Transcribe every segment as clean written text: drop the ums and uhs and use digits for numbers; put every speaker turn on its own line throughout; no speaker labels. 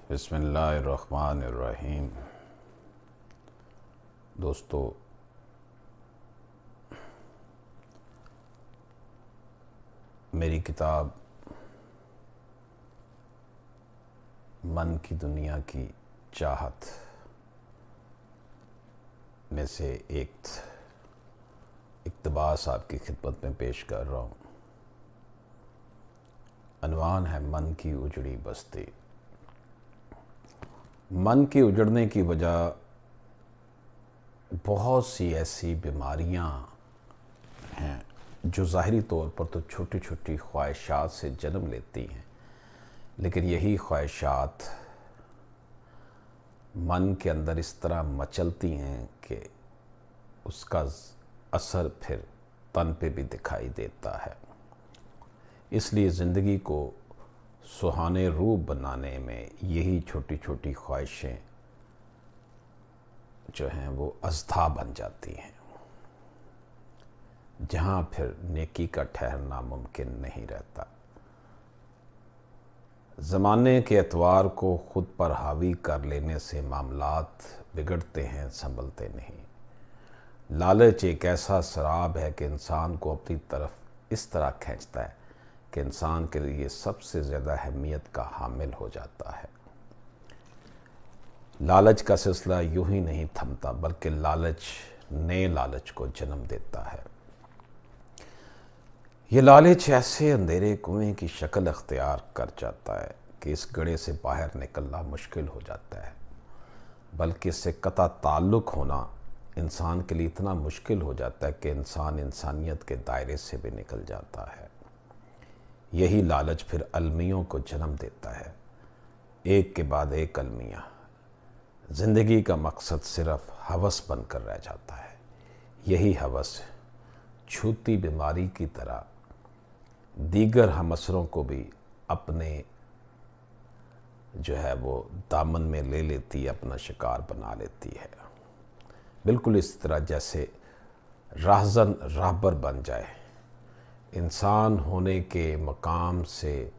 بسم اللہ الرحمن الرحیم۔ دوستو، میری کتاب من کی دنیا کی چاہت میں سے ایک اقتباس آپ کی خدمت میں پیش کر رہا ہوں۔ عنوان ہے من کی اجڑی بستی۔ من کے اجڑنے کی وجہ بہت سی ایسی بیماریاں ہیں جو ظاہری طور پر تو چھوٹی چھوٹی خواہشات سے جنم لیتی ہیں، لیکن یہی خواہشات من کے اندر اس طرح مچلتی ہیں کہ اس کا اثر پھر تن پہ بھی دکھائی دیتا ہے۔ اس لیے زندگی کو سہانے روح بنانے میں یہی چھوٹی چھوٹی خواہشیں جو ہیں وہ اژدھا بن جاتی ہیں، جہاں پھر نیکی کا ٹھہرنا ممکن نہیں رہتا۔ زمانے کے اعتبار کو خود پر حاوی کر لینے سے معاملات بگڑتے ہیں، سنبھلتے نہیں۔ لالچ ایک ایسا سراب ہے کہ انسان کو اپنی طرف اس طرح کھینچتا ہے کہ انسان کے لیے سب سے زیادہ اہمیت کا حامل ہو جاتا ہے۔ لالچ کا سلسلہ یوں ہی نہیں تھمتا، بلکہ لالچ نئے لالچ کو جنم دیتا ہے۔ یہ لالچ ایسے اندھیرے کنویں کی شکل اختیار کر جاتا ہے کہ اس گڑھے سے باہر نکلنا مشکل ہو جاتا ہے، بلکہ اس سے قطع تعلق ہونا انسان کے لیے اتنا مشکل ہو جاتا ہے کہ انسان انسانیت کے دائرے سے بھی نکل جاتا ہے۔ یہی لالچ پھر المیوں کو جنم دیتا ہے، ایک کے بعد ایک المیاں۔ زندگی کا مقصد صرف ہوس بن کر رہ جاتا ہے۔ یہی ہوس چھوٹی بیماری کی طرح دیگر ہم اثروں کو بھی اپنے جو ہے وہ دامن میں لے لیتی ہے، اپنا شکار بنا لیتی ہے۔ بالکل اس طرح جیسے راہزن راہبر بن جائے۔ انسان ہونے کے مقام سے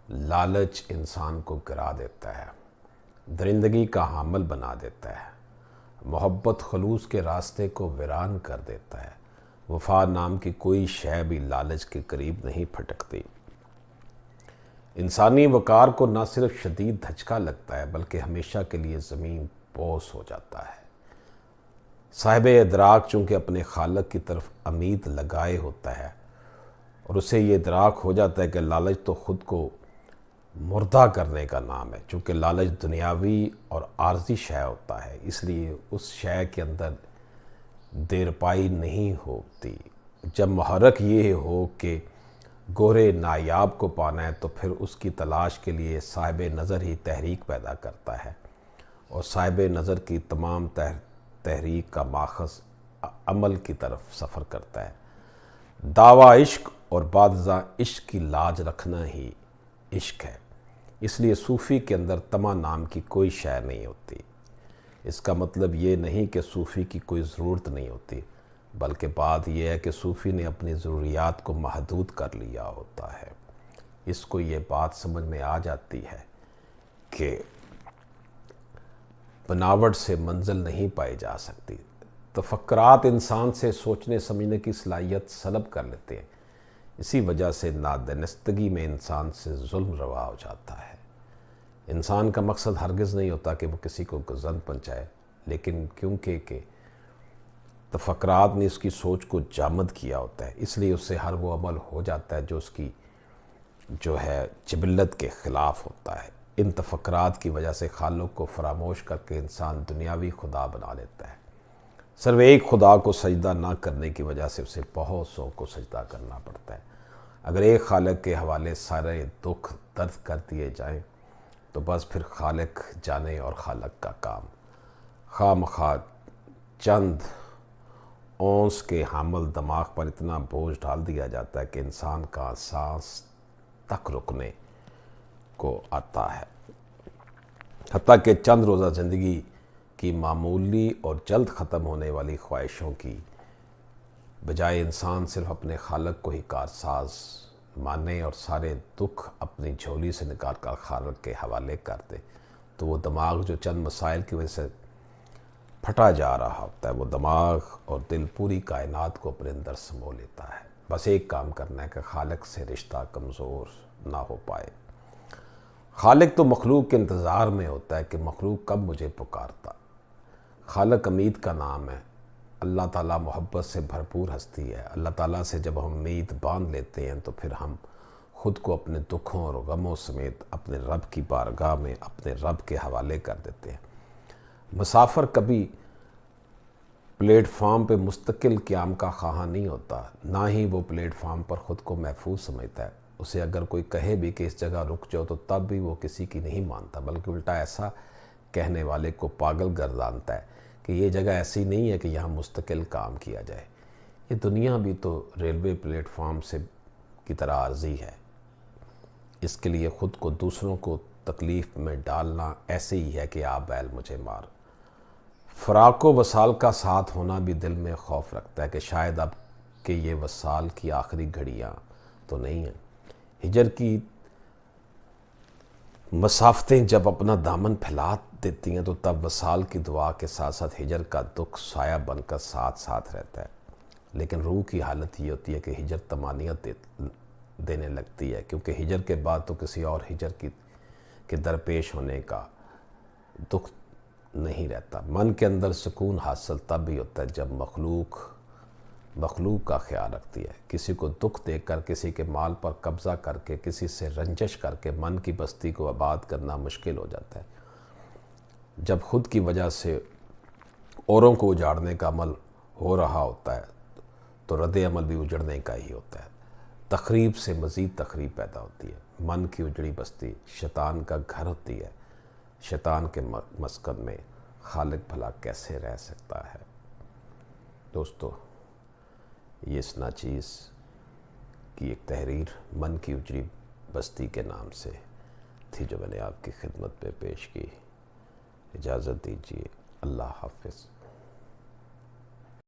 لالچ انسان کو گرا دیتا ہے، درندگی کا حامل بنا دیتا ہے، محبت خلوص کے راستے کو ویران کر دیتا ہے۔ وفا نام کی کوئی شے بھی لالچ کے قریب نہیں پھٹکتی۔ انسانی وقار کو نہ صرف شدید دھچکا لگتا ہے بلکہ ہمیشہ کے لیے زمین بوس ہو جاتا ہے۔ صاحب ادراک چونکہ اپنے خالق کی طرف امید لگائے ہوتا ہے اور اسے یہ ادراک ہو جاتا ہے کہ لالچ تو خود کو مردہ کرنے کا نام ہے، چونکہ لالچ دنیاوی اور عارضی شے ہوتا ہے، اس لیے اس شے کے اندر دیر پائی نہیں ہوتی۔ جب محرک یہ ہو کہ گورے نایاب کو پانا ہے تو پھر اس کی تلاش کے لیے صاحب نظر ہی تحریک پیدا کرتا ہے، اور صاحب نظر کی تمام تحریک کا ماخذ عمل کی طرف سفر کرتا ہے۔ دعویٰ عشق اور بعد ازاں عشق کی لاج رکھنا ہی عشق ہے۔ اس لیے صوفی کے اندر طمع نام کی کوئی شے نہیں ہوتی۔ اس کا مطلب یہ نہیں کہ صوفی کی کوئی ضرورت نہیں ہوتی، بلکہ بات یہ ہے کہ صوفی نے اپنی ضروریات کو محدود کر لیا ہوتا ہے۔ اس کو یہ بات سمجھ میں آ جاتی ہے کہ بناوٹ سے منزل نہیں پائی جا سکتی۔ تفکرات انسان سے سوچنے سمجھنے کی صلاحیت سلب کر لیتے ہیں۔ اسی وجہ سے نادانستگی میں انسان سے ظلم روا ہو جاتا ہے۔ انسان کا مقصد ہرگز نہیں ہوتا کہ وہ کسی کو گزن پہنچائے، لیکن کیونکہ کہ تفکرات نے اس کی سوچ کو جامد کیا ہوتا ہے، اس لیے اس سے ہر وہ عمل ہو جاتا ہے جو اس کی جو ہے جبلت کے خلاف ہوتا ہے۔ ان تفکرات کی وجہ سے خالق کو فراموش کر کے انسان دنیاوی خدا بنا لیتا ہے۔ صرف ایک خدا کو سجدہ نہ کرنے کی وجہ سے اسے بہت سو کو سجدہ کرنا پڑتا ہے۔ اگر ایک خالق کے حوالے سارے دکھ درد کر دیے جائیں تو بس پھر خالق جانے اور خالق کا کام۔ خواہ مخواہ چند اونس کے حامل دماغ پر اتنا بوجھ ڈال دیا جاتا ہے کہ انسان کا سانس تک رکنے کو آتا ہے۔ حتیٰ کہ چند روزہ زندگی کی معمولی اور جلد ختم ہونے والی خواہشوں کی بجائے انسان صرف اپنے خالق کو ہی کارساز مانے اور سارے دکھ اپنی جھولی سے نکال کر خالق کے حوالے کر دے تو وہ دماغ جو چند مسائل کی وجہ سے پھٹا جا رہا ہوتا ہے، وہ دماغ اور دل پوری کائنات کو اپنے اندر سمو لیتا ہے۔ بس ایک کام کرنا ہے کہ خالق سے رشتہ کمزور نہ ہو پائے۔ خالق تو مخلوق کے انتظار میں ہوتا ہے کہ مخلوق کب مجھے پکارتا۔ خالق امید کا نام ہے۔ اللہ تعالیٰ محبت سے بھرپور ہستی ہے۔ اللہ تعالیٰ سے جب ہم امید باندھ لیتے ہیں تو پھر ہم خود کو اپنے دکھوں اور غموں سمیت اپنے رب کی بارگاہ میں اپنے رب کے حوالے کر دیتے ہیں۔ مسافر کبھی پلیٹ فارم پہ مستقل قیام کا خواہاں نہیں ہوتا، نہ ہی وہ پلیٹ فارم پر خود کو محفوظ سمجھتا ہے۔ اسے اگر کوئی کہے بھی کہ اس جگہ رک جاؤ تو تب بھی وہ کسی کی نہیں مانتا، بلکہ الٹا ایسا کہنے والے کو پاگل گردانتا ہے کہ یہ جگہ ایسی نہیں ہے کہ یہاں مستقل کام کیا جائے۔ یہ دنیا بھی تو ریلوے پلیٹ فارم سے کی طرح عارضی ہے۔ اس کے لیے خود کو دوسروں کو تکلیف میں ڈالنا ایسے ہی ہے کہ آپ بیل مجھے مار۔ فراق و وصال کا ساتھ ہونا بھی دل میں خوف رکھتا ہے کہ شاید اب کہ یہ وصال کی آخری گھڑیاں تو نہیں ہیں۔ ہجر کی مسافتیں جب اپنا دامن پھیلا دیتی ہیں تو تب وصال کی دعا کے ساتھ ساتھ ہجر کا دکھ سایہ بن کر ساتھ ساتھ رہتا ہے۔ لیکن روح کی حالت یہ ہوتی ہے کہ ہجر طمانینت دینے لگتی ہے، کیونکہ ہجر کے بعد تو کسی اور ہجر کے درپیش ہونے کا دکھ نہیں رہتا۔ من کے اندر سکون حاصل تب بھی ہوتا ہے جب مخلوق کا خیال رکھتی ہے۔ کسی کو دکھ دے کر، کسی کے مال پر قبضہ کر کے، کسی سے رنجش کر کے من کی بستی کو آباد کرنا مشکل ہو جاتا ہے۔ جب خود کی وجہ سے اوروں کو اجاڑنے کا عمل ہو رہا ہوتا ہے تو رد عمل بھی اجڑنے کا ہی ہوتا ہے۔ تخریب سے مزید تخریب پیدا ہوتی ہے۔ من کی اجڑی بستی شیطان کا گھر ہوتی ہے۔ شیطان کے مسکن میں خالق بھلا کیسے رہ سکتا ہے؟ دوستو، یہ اس ناچیز کی ایک تحریر من کی اجڑی بستی کے نام سے تھی جو میں نے آپ کی خدمت پہ پیش کی۔ اجازت دیجیے، اللہ حافظ۔